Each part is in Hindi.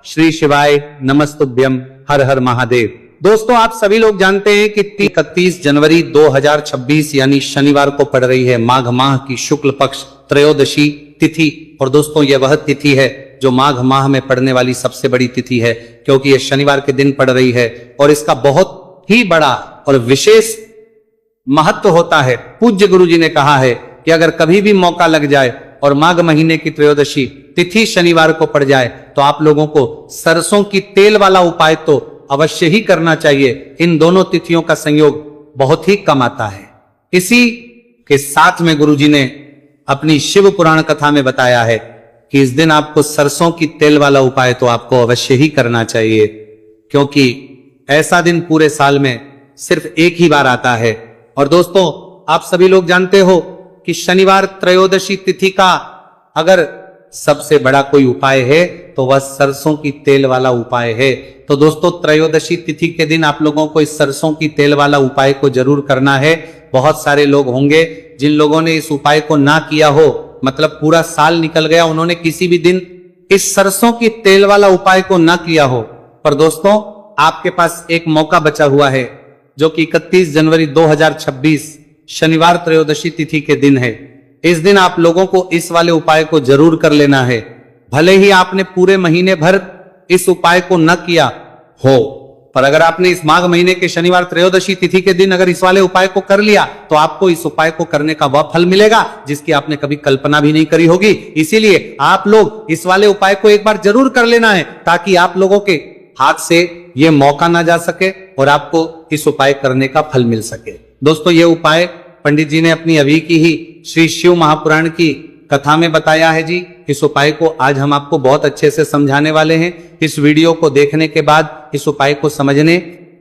श्री शिवाय नमस्तुभ्यम, हर हर महादेव। दोस्तों, आप सभी लोग जानते हैं कि 31 जनवरी 2026 यानी शनिवार को पड़ रही है माघ माह की शुक्ल पक्ष त्रयोदशी तिथि। और दोस्तों, यह वह तिथि है जो माघ माह में पड़ने वाली सबसे बड़ी तिथि है, क्योंकि यह शनिवार के दिन पड़ रही है और इसका बहुत ही बड़ा और विशेष महत्व होता है। पूज्य गुरु जी ने कहा है कि अगर कभी भी मौका लग जाए और माघ महीने की त्रयोदशी तिथि शनिवार को पड़ जाए तो आप लोगों को सरसों की तेल वाला उपाय तो अवश्य ही करना चाहिए। इन दोनों तिथियों का संयोग बहुत ही कम आता है। इसी के साथ में गुरु जी ने अपनी शिव पुराण कथा में बताया है कि इस दिन आपको सरसों की तेल वाला उपाय तो आपको अवश्य ही करना चाहिए, क्योंकि ऐसा दिन पूरे साल में सिर्फ एक ही बार आता है। और दोस्तों, आप सभी लोग जानते हो कि शनिवार त्रयोदशी तिथि का अगर सबसे बड़ा कोई उपाय है तो वह सरसों की तेल वाला उपाय है। तो दोस्तों, त्रयोदशी तिथि के दिन आप लोगों को इस सरसों की तेल वाला उपाय को जरूर करना है। बहुत सारे लोग होंगे जिन लोगों ने इस उपाय को ना किया हो, मतलब पूरा साल निकल गया, उन्होंने किसी भी दिन इस सरसों की तेल वाला उपाय को ना किया हो। पर दोस्तों, आपके पास एक मौका बचा हुआ है, जो कि 31 जनवरी 2026 शनिवार त्रयोदशी तिथि के दिन है। इस दिन आप लोगों को इस वाले उपाय को जरूर कर लेना है। भले ही आपने पूरे महीने भर इस उपाय को न किया हो, पर अगर आपने इस माघ महीने के शनिवार त्रयोदशी तिथि के दिन अगर इस वाले उपाय को कर लिया तो आपको इस उपाय को करने का वह फल मिलेगा जिसकी आपने कभी कल्पना भी नहीं करी होगी। इसीलिए आप लोग इस वाले उपाय को एक बार जरूर कर लेना है, ताकि आप लोगों के हाथ से ये मौका ना जा सके और आपको इस उपाय करने का फल मिल सके। दोस्तों, ये उपाय पंडित जी ने अपनी अभी की ही श्री शिव महापुराण की कथा में बताया है जी। इस उपाय को आज हम आपको बहुत अच्छे से समझाने वाले हैं। इस वीडियो को देखने के बाद इस उपाय को समझने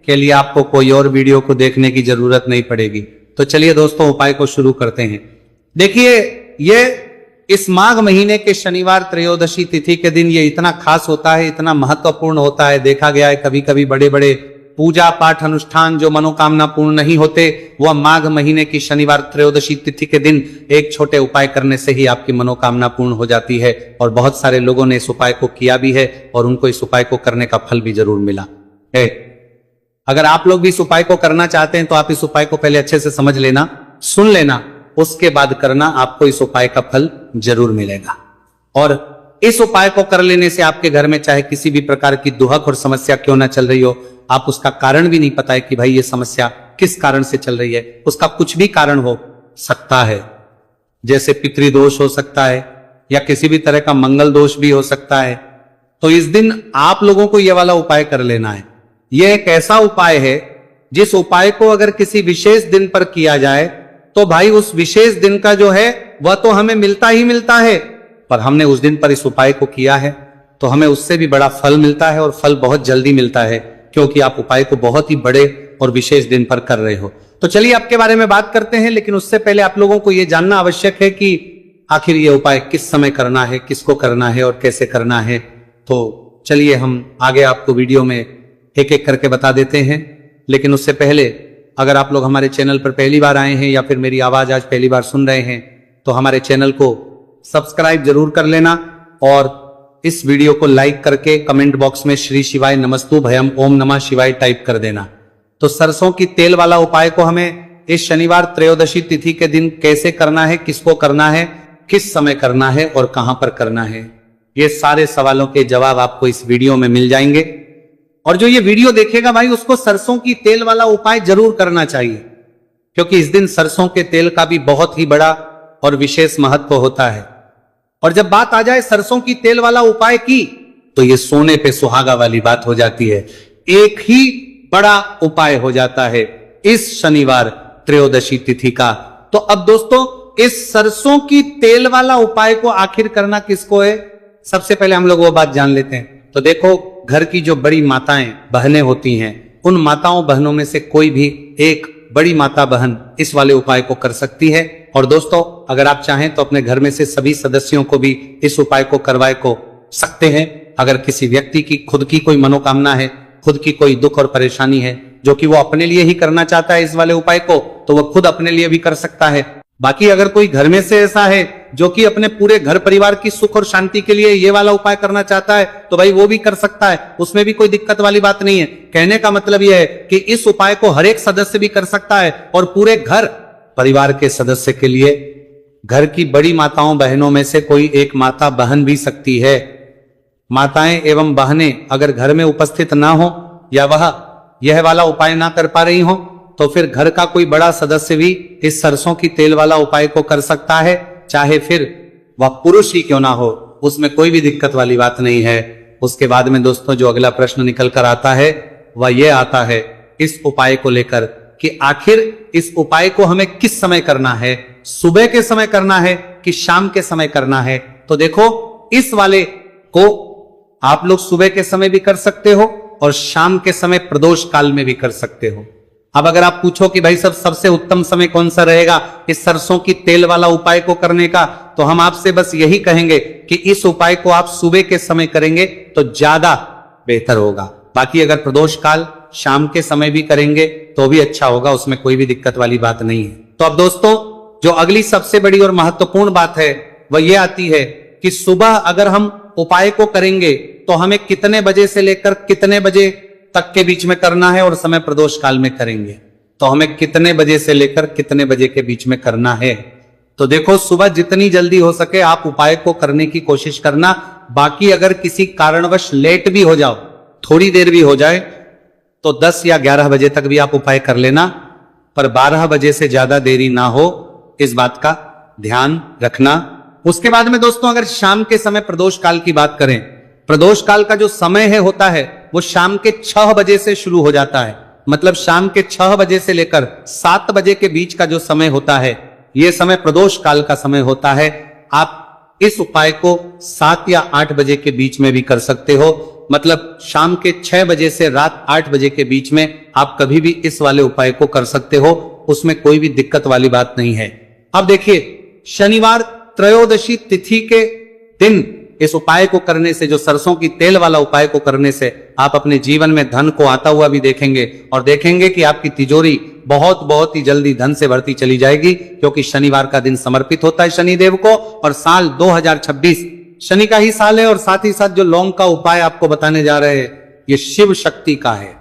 के लिए आपको कोई और वीडियो को देखने की जरूरत नहीं पड़ेगी। तो चलिए दोस्तों, उपाय को शुरू करते हैं। देखिए, ये इस माघ महीने के शनिवार त्रयोदशी तिथि के दिन ये इतना खास होता है, इतना महत्वपूर्ण होता है। देखा गया है कभी कभी बड़े बड़े पूजा पाठ अनुष्ठान जो मनोकामना पूर्ण नहीं होते, वह माघ महीने की शनिवार त्रयोदशी तिथि के दिन एक छोटे उपाय करने से ही आपकी मनोकामना पूर्ण हो जाती है। और बहुत सारे लोगों ने इस उपाय को किया भी है और उनको इस उपाय को करने का फल भी जरूर मिला है। अगर आप लोग भी इस उपाय को करना चाहते हैं तो आप इस उपाय को पहले अच्छे से समझ लेना, सुन लेना, उसके बाद करना, आपको इस उपाय का फल जरूर मिलेगा। और इस उपाय को कर लेने से आपके घर में चाहे किसी भी प्रकार की दुहक और समस्या क्यों ना चल रही हो, आप उसका कारण भी नहीं पता है कि भाई ये समस्या किस कारण से चल रही है, उसका कुछ भी कारण हो सकता है। जैसे पितृदोष हो सकता है या किसी भी तरह का मंगल दोष भी हो सकता है। तो इस दिन आप लोगों को यह वाला उपाय कर लेना है। यह एक ऐसा उपाय है जिस उपाय को अगर किसी विशेष दिन पर किया जाए तो भाई उस विशेष दिन का जो है वह तो हमें मिलता ही मिलता है, पर हमने उस दिन पर इस उपाय को किया है तो हमें उससे भी बड़ा फल मिलता है, और फल बहुत जल्दी मिलता है, क्योंकि आप उपाय को बहुत ही बड़े और विशेष दिन पर कर रहे हो। तो चलिए आपके बारे में बात करते हैं, लेकिन उससे पहले आप लोगों को यह जानना आवश्यक है कि आखिर ये उपाय किस समय करना है, किसको करना है और कैसे करना है। तो चलिए हम आगे आपको वीडियो में एक एक करके बता देते हैं। लेकिन उससे पहले अगर आप लोग हमारे चैनल पर पहली बार आए हैं या फिर मेरी आवाज आज पहली बार सुन रहे हैं तो हमारे चैनल को सब्सक्राइब जरूर कर लेना और इस वीडियो को लाइक करके कमेंट बॉक्स में श्री शिवाय नमस्तुभ्यम ओम नमः शिवाय टाइप कर देना। तो सरसों की तेल वाला उपाय को हमें इस शनिवार त्रयोदशी तिथि के दिन कैसे करना है, किसको करना है, किस समय करना है और कहां पर करना है, ये सारे सवालों के जवाब आपको इस वीडियो में मिल जाएंगे। और जो ये वीडियो देखेगा भाई, उसको सरसों की तेल वाला उपाय जरूर करना चाहिए, क्योंकि इस दिन सरसों के तेल का भी बहुत ही बड़ा और विशेष महत्व होता है। और जब बात आ जाए सरसों की तेल वाला उपाय की, तो ये सोने पे सुहागा वाली बात हो जाती है। एक ही बड़ा उपाय हो जाता है इस शनिवार त्रयोदशी तिथि का। तो अब दोस्तों, इस सरसों की तेल वाला उपाय को आखिर करना किसको है, सबसे पहले हम लोग वो बात जान लेते हैं। तो देखो, घर की जो बड़ी माताएं बहनें होती हैं, उन माताओं बहनों में से कोई भी एक बड़ी माता बहन इस वाले उपाय को कर सकती है। और दोस्तों, अगर आप चाहें तो अपने घर में से सभी सदस्यों को भी इस उपाय को करवाए को सकते हैं। अगर किसी व्यक्ति की खुद की कोई मनोकामना है, खुद की कोई दुख और परेशानी है जो कि वो अपने लिए ही करना चाहता है इस वाले उपाय को, तो वो खुद अपने लिए भी कर सकता है। बाकी अगर कोई घर में से ऐसा है जो कि अपने पूरे घर परिवार की सुख और शांति के लिए ये वाला उपाय करना चाहता है तो भाई वो भी कर सकता है, उसमें भी कोई दिक्कत वाली बात नहीं है। कहने का मतलब यह है कि इस उपाय को हर एक सदस्य भी कर सकता है और पूरे घर परिवार के सदस्य के लिए घर की बड़ी माताओं बहनों में से कोई एक माता बहन भी सकती है। माताएं एवं बहनें अगर घर में उपस्थित ना हो या वह यह वाला उपाय ना कर पा रही हो तो फिर घर का कोई बड़ा सदस्य भी इस सरसों की तेल वाला उपाय को कर सकता है, चाहे फिर वह पुरुष ही क्यों ना हो, उसमें कोई भी दिक्कत वाली बात नहीं है। उसके बाद में दोस्तों जो अगला प्रश्न निकल कर आता है वह यह आता है इस उपाय को लेकर कि आखिर इस उपाय को हमें किस समय करना है, सुबह के समय करना है कि शाम के समय करना है। तो देखो इस वाले को आप लोग सुबह के समय भी कर सकते हो और शाम के समय प्रदोष काल में भी कर सकते हो। अब अगर आप पूछो कि भाई सबसे उत्तम समय कौन सा रहेगा इस सरसों की तेल वाला उपाय को करने का, तो हम आपसे बस यही कहेंगे कि इस उपाय को आप सुबह के समय करेंगे तो ज्यादा बेहतर होगा। बाकी अगर प्रदोष काल शाम के समय भी करेंगे तो भी अच्छा होगा, उसमें कोई भी दिक्कत वाली बात नहीं है। तो अब दोस्तों जो अगली सबसे बड़ी और महत्वपूर्ण बात है वह यह आती है कि सुबह अगर हम उपाय को करेंगे तो हमें कितने बजे से लेकर कितने बजे तक के बीच में करना है और समय प्रदोष काल में करेंगे तो हमें कितने बजे से लेकर कितने बजे के बीच में करना है। तो देखो सुबह जितनी जल्दी हो सके आप उपाय को करने की कोशिश करना। बाकी अगर किसी कारणवश लेट भी हो जाओ, थोड़ी देर भी हो जाए तो 10 या 11 बजे तक भी आप उपाय कर लेना, पर 12 बजे से ज्यादा देरी ना हो, इस बात का ध्यान रखना। उसके बाद में दोस्तों अगर शाम के समय प्रदोष काल की बात करें, प्रदोष काल का जो समय है होता है वो शाम के 6 बजे से शुरू हो जाता है। मतलब शाम के 6 बजे से लेकर 7 बजे के बीच का जो समय होता है यह समय प्रदोष काल का समय होता है। आप इस उपाय को 7 या 8 बजे के बीच में भी कर सकते हो। मतलब शाम के 6 बजे से रात 8 बजे के बीच में आप कभी भी इस वाले उपाय को कर सकते हो, उसमें कोई भी दिक्कत वाली बात नहीं है। अब देखिए शनिवार त्रयोदशी तिथि के दिन इस उपाय को करने से, जो सरसों की तेल वाला उपाय को करने से आप अपने जीवन में धन को आता हुआ भी देखेंगे और देखेंगे कि आपकी तिजोरी बहुत ही जल्दी धन से भरती चली जाएगी, क्योंकि शनिवार का दिन समर्पित होता है शनिदेव को और साल 2026 शनि का ही साल है। और साथ ही साथ जो लौंग का उपाय आपको बताने जा रहे हैं ये शिव शक्ति का है।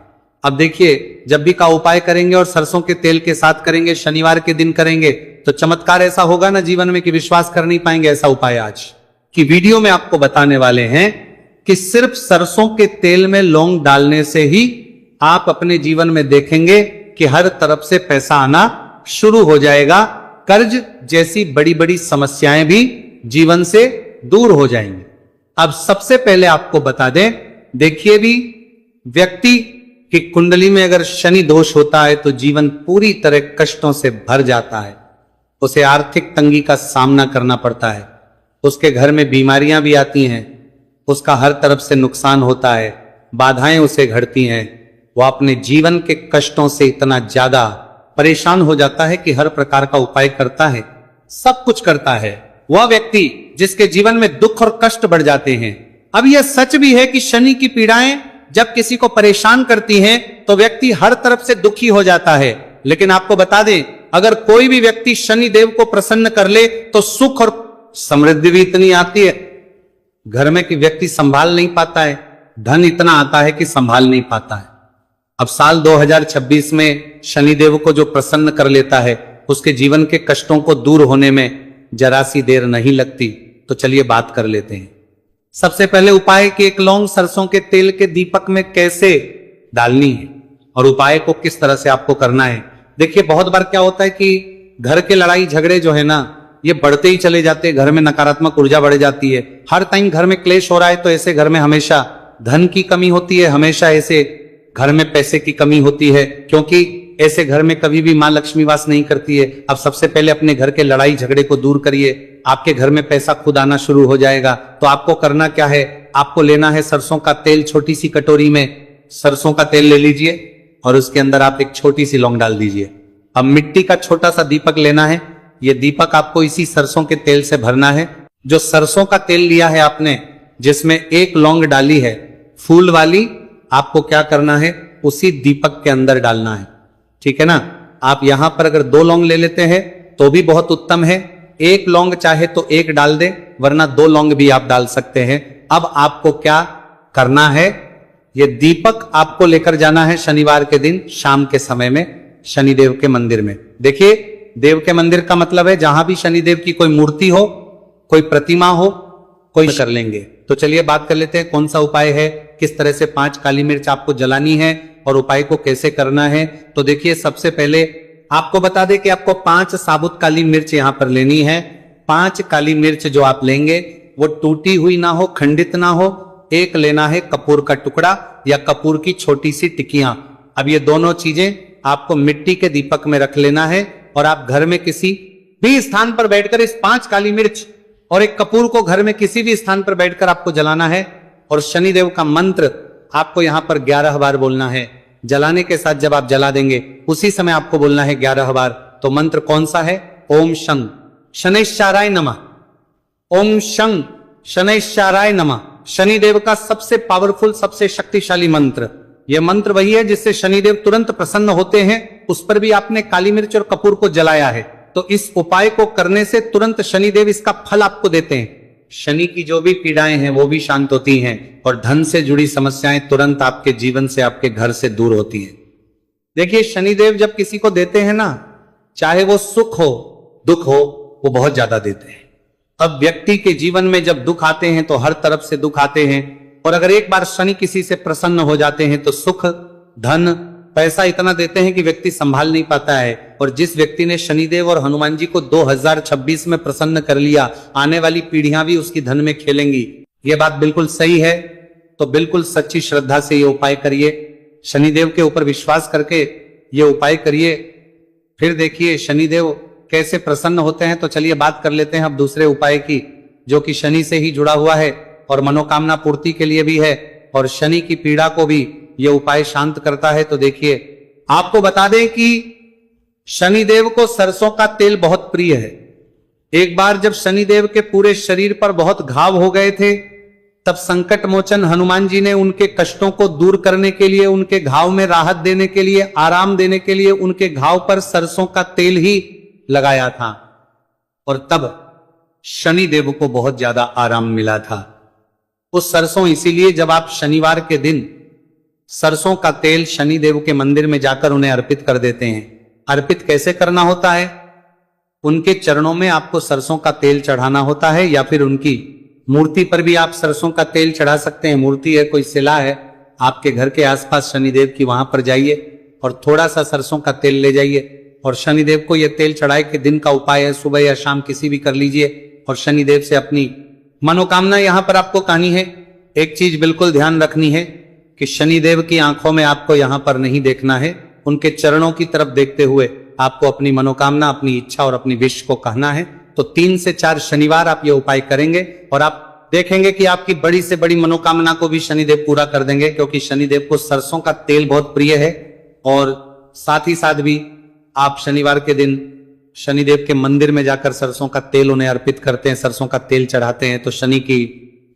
अब देखिए जब भी का उपाय करेंगे और सरसों के तेल के साथ करेंगे, शनिवार के दिन करेंगे, तो चमत्कार ऐसा होगा ना जीवन में कि विश्वास कर नहीं पाएंगे। ऐसा उपाय आज की वीडियो में आपको बताने वाले हैं कि सिर्फ सरसों के तेल में लौंग डालने से ही आप अपने जीवन में देखेंगे कि हर तरफ से पैसा आना शुरू हो जाएगा। कर्ज जैसी बड़ी बड़ी समस्याएं भी जीवन से दूर हो जाएंगी। अब सबसे पहले आपको बता दें, देखिए भी व्यक्ति की कुंडली में अगर शनि दोष होता है तो जीवन पूरी तरह कष्टों से भर जाता है, उसे आर्थिक तंगी का सामना करना पड़ता है, उसके घर में बीमारियां भी आती हैं, उसका हर तरफ से नुकसान होता है, बाधाएं उसे घड़ती हैं, वह अपने जीवन के कष्टों से इतना ज्यादा परेशान हो जाता है कि हर प्रकार का उपाय करता है, सब कुछ करता है। वह व्यक्ति जिसके जीवन में दुख और कष्ट बढ़ जाते हैं। अब यह सच भी है कि शनि की पीड़ाएं जब किसी को परेशान करती हैं तो व्यक्ति हर तरफ से दुखी हो जाता है। लेकिन आपको बता दें, अगर कोई भी व्यक्ति शनि देव को प्रसन्न कर ले तो सुख और समृद्धि भी इतनी आती है, घर में कि व्यक्ति संभाल नहीं पाता है, धन इतना आता है कि संभाल नहीं पाता है। अब साल 2026 में शनिदेव को जो प्रसन्न कर लेता है उसके जीवन के कष्टों को दूर होने में जरा सी देर नहीं लगती। तो चलिए बात कर लेते हैं। सबसे पहले उपाय कि एक लौंग सरसों के तेल के दीपक में कैसे डालनी है और उपाय को किस तरह से आपको करना है। देखिए बहुत बार क्या होता है कि घर के लड़ाई झगड़े जो है ना ये बढ़ते ही चले जाते हैं, घर में नकारात्मक ऊर्जा बढ़ जाती है, हर टाइम घर में क्लेश हो रहा है, तो ऐसे घर में हमेशा धन की कमी होती है, हमेशा ऐसे घर में पैसे की कमी होती है, क्योंकि ऐसे घर में कभी भी मां लक्ष्मी वास नहीं करती है। अब सबसे पहले अपने घर के लड़ाई झगड़े को दूर करिए, आपके घर में पैसा खुद आना शुरू हो जाएगा। तो आपको करना क्या है, आपको लेना है सरसों का तेल, छोटी सी कटोरी में सरसों का तेल ले लीजिए और उसके अंदर आप एक छोटी सी लौंग डाल दीजिए। अब मिट्टी का छोटा सा दीपक लेना है, ये दीपक आपको इसी सरसों के तेल से भरना है। जो सरसों का तेल लिया है आपने, जिसमें एक लौंग डाली है फूल वाली, आपको क्या करना है उसी दीपक के अंदर डालना है, ठीक है ना। आप यहां पर अगर 2 लौंग ले लेते हैं तो भी बहुत उत्तम है। एक लौंग चाहे तो एक डाल दे, वरना 2 लौंग भी आप डाल सकते हैं। अब आपको क्या करना है, ये दीपक आपको लेकर जाना है शनिवार के दिन शाम के समय में शनिदेव के मंदिर में। देखिए, देव के मंदिर का मतलब है जहां भी शनिदेव की कोई मूर्ति हो, कोई प्रतिमा हो, कोई कर लेंगे। तो चलिए बात कर लेते हैं कौन सा उपाय है, किस तरह से 5 काली मिर्च आपको जलानी है और उपाय को कैसे करना है। तो देखिए, सबसे पहले आपको बता दें कि आपको 5 साबुत काली मिर्च यहां पर लेनी है। 5 काली मिर्च जो आप लेंगे वो टूटी हुई ना हो, खंडित ना हो। एक लेना है कपूर का टुकड़ा या कपूर की छोटी सी टिकियां। अब ये दोनों चीजें आपको मिट्टी के दीपक में रख लेना है और आप घर में किसी भी स्थान पर बैठकर इस 5 काली मिर्च और एक कपूर को घर में किसी भी स्थान पर बैठकर आपको जलाना है। और शनिदेव का मंत्र आपको यहां पर 11 बार बोलना है। जलाने के साथ जब आप जला देंगे उसी समय आपको बोलना है 11 बार। तो मंत्र कौन सा है? ओम शं शनैश्चराय नमः, ओम शं शनैश्चराय नमः। शनिदेव का सबसे पावरफुल, सबसे शक्तिशाली मंत्र। यह मंत्र वही है जिससे शनिदेव तुरंत प्रसन्न होते हैं। उस पर भी आपने काली मिर्च और कपूर को जलाया है, तो इस उपाय को करने से तुरंत शनिदेव इसका फल आपको देते हैं। शनि की जो भी पीड़ाएं हैं वो भी शांत होती हैं और धन से जुड़ी समस्याएं तुरंत आपके जीवन से, आपके घर से दूर होती हैं। देखिए, शनिदेव जब किसी को देते हैं ना, चाहे वो सुख हो दुख हो, वो बहुत ज्यादा देते हैं। अब व्यक्ति के जीवन में जब दुख आते हैं तो हर तरफ से दुख आते हैं, और अगर एक बार शनि किसी से प्रसन्न हो जाते हैं तो सुख, धन, पैसा इतना देते हैं कि व्यक्ति संभाल नहीं पाता है। और जिस व्यक्ति ने शनिदेव और हनुमान जी को 2026 में प्रसन्न कर लिया, आने वाली पीढ़ियां भी उसकी धन में खेलेंगी। यह बात बिल्कुल सही है। तो बिल्कुल सच्ची श्रद्धा से ये उपाय करिए, शनिदेव के ऊपर विश्वास करके ये उपाय करिए। फिर देखिए शनिदेव कैसे प्रसन्न होते हैं। तो चलिए बात कर लेते हैं अब दूसरे उपाय की, जो कि शनि से ही जुड़ा हुआ है और मनोकामना पूर्ति के लिए भी है और शनि की पीड़ा को भी यह उपाय शांत करता है। तो देखिए, आपको बता दें कि शनिदेव को सरसों का तेल बहुत प्रिय है। एक बार जब शनिदेव के पूरे शरीर पर बहुत घाव हो गए थे, तब संकट मोचन हनुमान जी ने उनके कष्टों को दूर करने के लिए, उनके घाव में राहत देने के लिए, आराम देने के लिए उनके घाव पर सरसों का तेल ही लगाया था और तब शनिदेव को बहुत ज्यादा आराम मिला था। उस सरसों, इसीलिए जब आप शनिवार के दिन सरसों का तेल शनिदेव के मंदिर में जाकर उन्हें अर्पित कर देते हैं। अर्पित कैसे करना होता है? उनके चरणों में आपको सरसों का तेल चढ़ाना होता है, या फिर उनकी मूर्ति पर भी आप सरसों का तेल चढ़ा सकते हैं। मूर्ति है, कोई शिला है आपके घर के आसपास शनिदेव की, वहां पर जाइए और थोड़ा सा सरसों का तेल ले जाइए और शनिदेव को यह तेल चढ़ाए के दिन का उपाय है, सुबह या शाम किसी भी कर लीजिए और शनिदेव से अपनी मनोकामना यहां पर आपको कहनी है। एक चीज बिल्कुल ध्यान रखनी है कि शनिदेव की आंखों में आपको यहां पर नहीं देखना है, उनके चरणों की तरफ देखते हुए आपको अपनी मनोकामना, अपनी इच्छा और अपनी विश को कहना है। तो 3 से 4 शनिवार आप ये उपाय करेंगे और आप देखेंगे कि आपकी बड़ी से बड़ी मनोकामना को भी शनिदेव पूरा कर देंगे, क्योंकि शनिदेव को सरसों का तेल बहुत प्रिय है। और साथ ही साथ भी आप शनिवार के दिन शनिदेव के मंदिर में जाकर सरसों का तेल उन्हें अर्पित करते हैं, सरसों का तेल चढ़ाते हैं, तो शनि की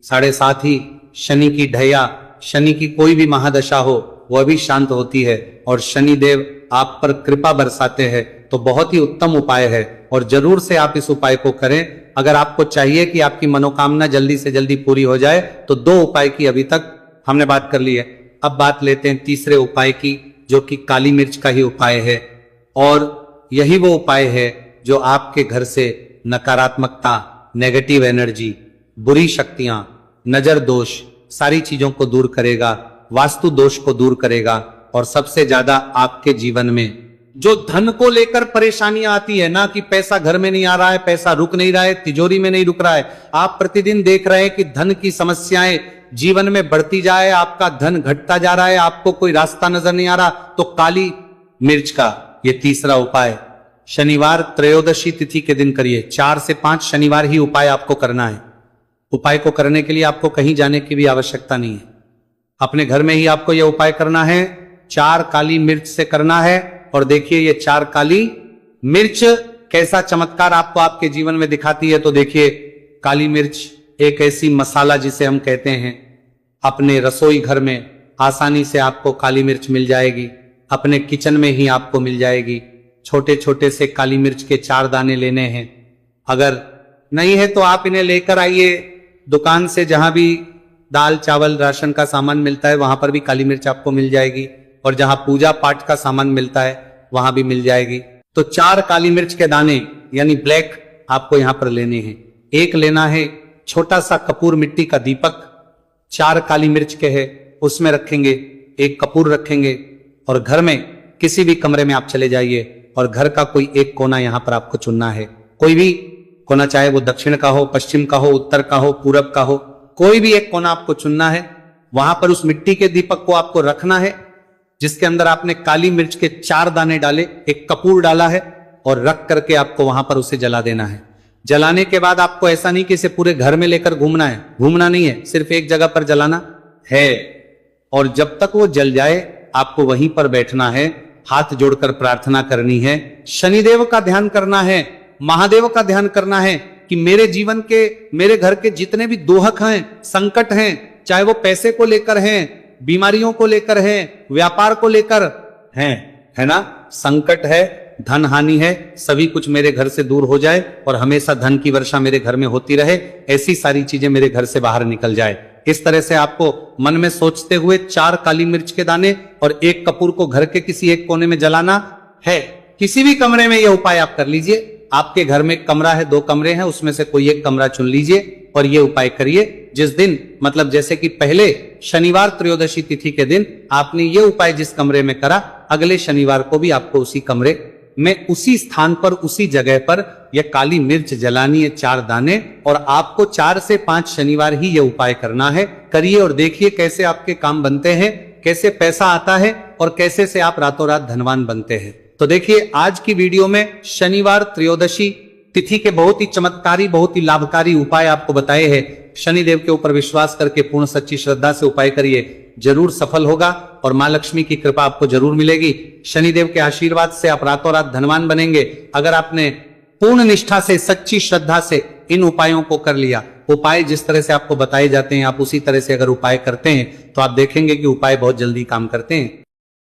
7.5 ही, शनि की ढैया, शनि की कोई भी महादशा हो वह भी शांत होती है और शनिदेव आप पर कृपा बरसाते हैं। तो बहुत ही उत्तम उपाय है और जरूर से आप इस उपाय को करें। अगर आपको चाहिए कि आपकी मनोकामना जल्दी से जल्दी पूरी हो जाए, तो 2 उपाय की अभी तक हमने बात कर ली है। अब बात लेते हैं तीसरे उपाय की, जो कि काली मिर्च का ही उपाय है। और यही वो उपाय है जो आपके घर से नकारात्मकता, नेगेटिव एनर्जी, बुरी शक्तियां, नजर दोष, सारी चीजों को दूर करेगा, वास्तु दोष को दूर करेगा और सबसे ज्यादा आपके जीवन में जो धन को लेकर परेशानियां आती है ना, कि पैसा घर में नहीं आ रहा है, पैसा रुक नहीं रहा है, तिजोरी में नहीं रुक रहा है, आप प्रतिदिन देख रहे हैं कि धन की समस्याएं जीवन में बढ़ती जाए, आपका धन घटता जा रहा है, आपको कोई रास्ता नजर नहीं आ रहा, तो काली मिर्च का ये तीसरा उपाय शनिवार त्रयोदशी तिथि के दिन करिए। 4 से 5 शनिवार ही उपाय आपको करना है। उपाय को करने के लिए आपको कहीं जाने की भी आवश्यकता नहीं है, अपने घर में ही आपको यह उपाय करना है। 4 काली मिर्च से करना है और देखिए ये 4 काली मिर्च कैसा चमत्कार आपको आपके जीवन में दिखाती है। तो देखिए, काली मिर्च एक ऐसी मसाला जिसे हम कहते हैं, अपने रसोई घर में आसानी से आपको काली मिर्च मिल जाएगी, अपने किचन में ही आपको मिल जाएगी। छोटे छोटे से काली मिर्च के 4 दाने लेने हैं। अगर नहीं है तो आप इन्हें लेकर आइए दुकान से, जहां भी दाल चावल राशन का सामान मिलता है वहां पर भी काली मिर्च आपको मिल जाएगी, और जहां पूजा पाठ का सामान मिलता है वहां भी मिल जाएगी। तो 4 काली मिर्च के दाने यानी ब्लैक आपको यहां पर लेने हैं। एक लेना है छोटा सा कपूर मिट्टी का दीपक, 4 काली मिर्च के है उसमें रखेंगे, एक कपूर रखेंगे, और घर में किसी भी कमरे में आप चले जाइए और घर का कोई एक कोना यहां पर आपको चुनना है। कोई भी कोना, चाहे वो दक्षिण का हो, पश्चिम का हो, उत्तर का हो, पूरब का हो, कोई भी एक कोना आपको चुनना है। वहां पर उस मिट्टी के दीपक को आपको रखना है जिसके अंदर आपने काली मिर्च के 4 दाने डाले, एक कपूर डाला है, और रख करके आपको वहां पर उसे जला देना है। जलाने के बाद आपको ऐसा नहीं कि इसे पूरे घर में लेकर घूमना है, घूमना नहीं है, सिर्फ एक जगह पर जलाना है। और जब तक वो जल जाए आपको वहीं पर बैठना है, हाथ जोड़कर प्रार्थना करनी है, शनिदेव का ध्यान करना है, महादेव का ध्यान करना है कि मेरे जीवन के, मेरे घर के जितने भी दोहक हैं, संकट हैं, चाहे वो पैसे को लेकर हैं, बीमारियों को लेकर हैं, व्यापार को लेकर हैं, है ना, संकट है, धन हानि है, सभी कुछ मेरे घर से दूर हो जाए और हमेशा धन की वर्षा मेरे घर में होती रहे, ऐसी सारी चीजें मेरे घर से बाहर निकल जाए। इस तरह से आपको मन में सोचते हुए 4 काली मिर्च के दाने और एक कपूर को घर के किसी एक कोने में जलाना है। किसी भी कमरे में यह उपाय आप कर लीजिए। आपके घर में एक कमरा है, 2 कमरे हैं, उसमें से कोई एक कमरा चुन लीजिए और ये उपाय करिए। जिस दिन, मतलब जैसे कि पहले शनिवार त्रयोदशी तिथि के दिन आपने ये उपाय जिस कमरे में करा, अगले शनिवार को भी आपको उसी कमरे में, उसी स्थान पर, उसी जगह पर यह काली मिर्च जलानी है 4 दाने, और आपको 4 से 5 शनिवार ही यह उपाय करना है। करिए और देखिए कैसे आपके काम बनते हैं, कैसे पैसा आता है और कैसे से आप रातों रात धनवान बनते हैं। तो देखिए आज की वीडियो में शनिवार त्रयोदशी तिथि के बहुत ही चमत्कारी, बहुत ही लाभकारी उपाय आपको बताए हैं। शनिदेव के ऊपर विश्वास करके पूर्ण सच्ची श्रद्धा से उपाय करिए, जरूर सफल होगा और मां लक्ष्मी की कृपा आपको जरूर मिलेगी। शनिदेव के आशीर्वाद से आप रातों रात धनवान बनेंगे। अगर आपने पूर्ण निष्ठा से, सच्ची श्रद्धा से इन उपायों को कर लिया, उपाय जिस तरह से आपको बताए जाते हैं आप उसी तरह से अगर उपाय करते हैं तो आप देखेंगे कि उपाय बहुत जल्दी काम करते हैं।